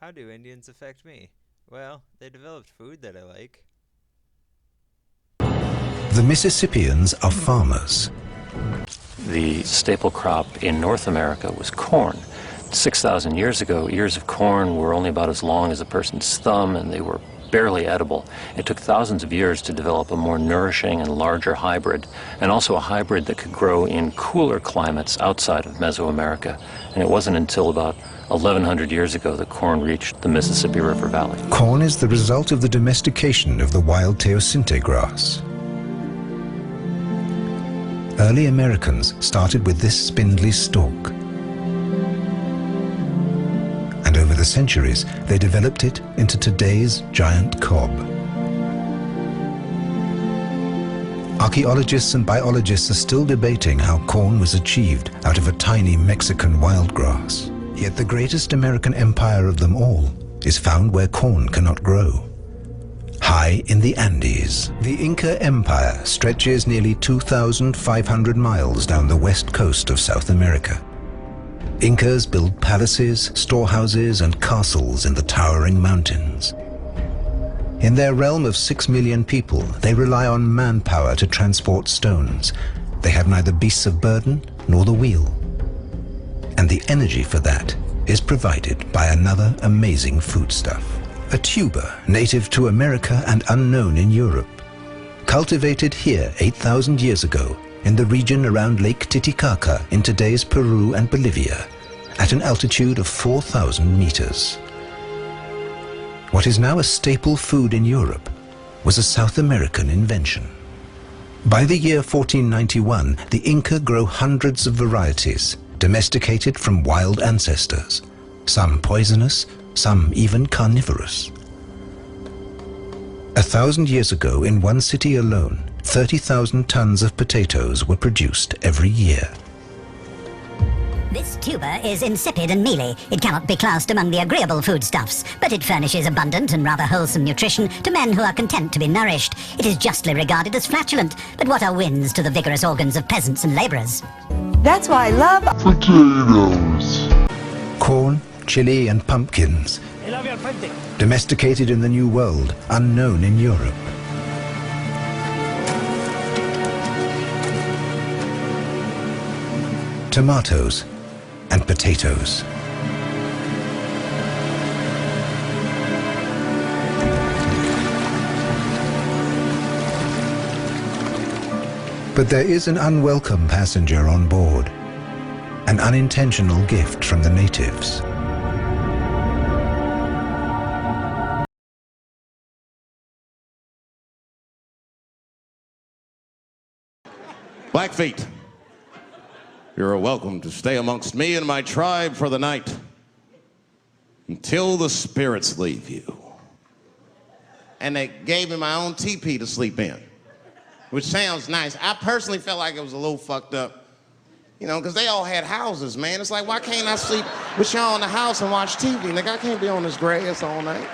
How do Indians affect me? Well, they developed food that I like. The Mississippians are farmers. The staple crop in North America was corn. 6,000 years ago, ears of corn were only about as long as a person's thumb, and they were barely edible. It took thousands of years to develop a more nourishing and larger hybrid, and also a hybrid that could grow in cooler climates outside of Mesoamerica. And it wasn't until about 1,100 years ago that corn reached the Mississippi River Valley. Corn is the result of the domestication of the wild teosinte grass. Early Americans started with this spindly stalk. And over the centuries, they developed it into today's giant cob. Archaeologists and biologists are still debating how corn was achieved out of a tiny Mexican wildgrass. Yet the greatest American empire of them all is found where corn cannot grow. High in the Andes, the Inca Empire stretches nearly 2,500 miles down the west coast of South America. Incas built palaces, storehouses, and castles in the towering mountains. In their realm of 6 million people, they rely on manpower to transport stones. They have neither beasts of burden nor the wheel. And the energy for that is provided by another amazing foodstuff. A tuber native to America and unknown in Europe. Cultivated here 8,000 years ago in the region around Lake Titicaca in today's Peru and Bolivia at an altitude of 4,000 meters. What is now a staple food in Europe was a South American invention. By the year 1491, the Inca grow hundreds of varieties, domesticated from wild ancestors, some poisonous, some even carnivorous. 1,000 years ago, in one city alone, 30,000 tons of potatoes were produced every year. This tuber is insipid and mealy. It cannot be classed among the agreeable foodstuffs, but it furnishes abundant and rather wholesome nutrition to men who are content to be nourished. It is justly regarded as flatulent, but what are winds to the vigorous organs of peasants and laborers? That's why I love potatoes. Corn, chili, and pumpkins. Domesticated in the New World, unknown in Europe. Tomatoes and potatoes. But there is an unwelcome passenger on board, an unintentional gift from the natives. Blackfeet, you're welcome to stay amongst me and my tribe for the night until the spirits leave you. And they gave me my own teepee to sleep in, which sounds nice. I personally felt like it was a little fucked up, you know, because they all had houses, man. It's like, why can't I sleep with y'all in the house and watch TV? Nigga, I can't be on this grass all night.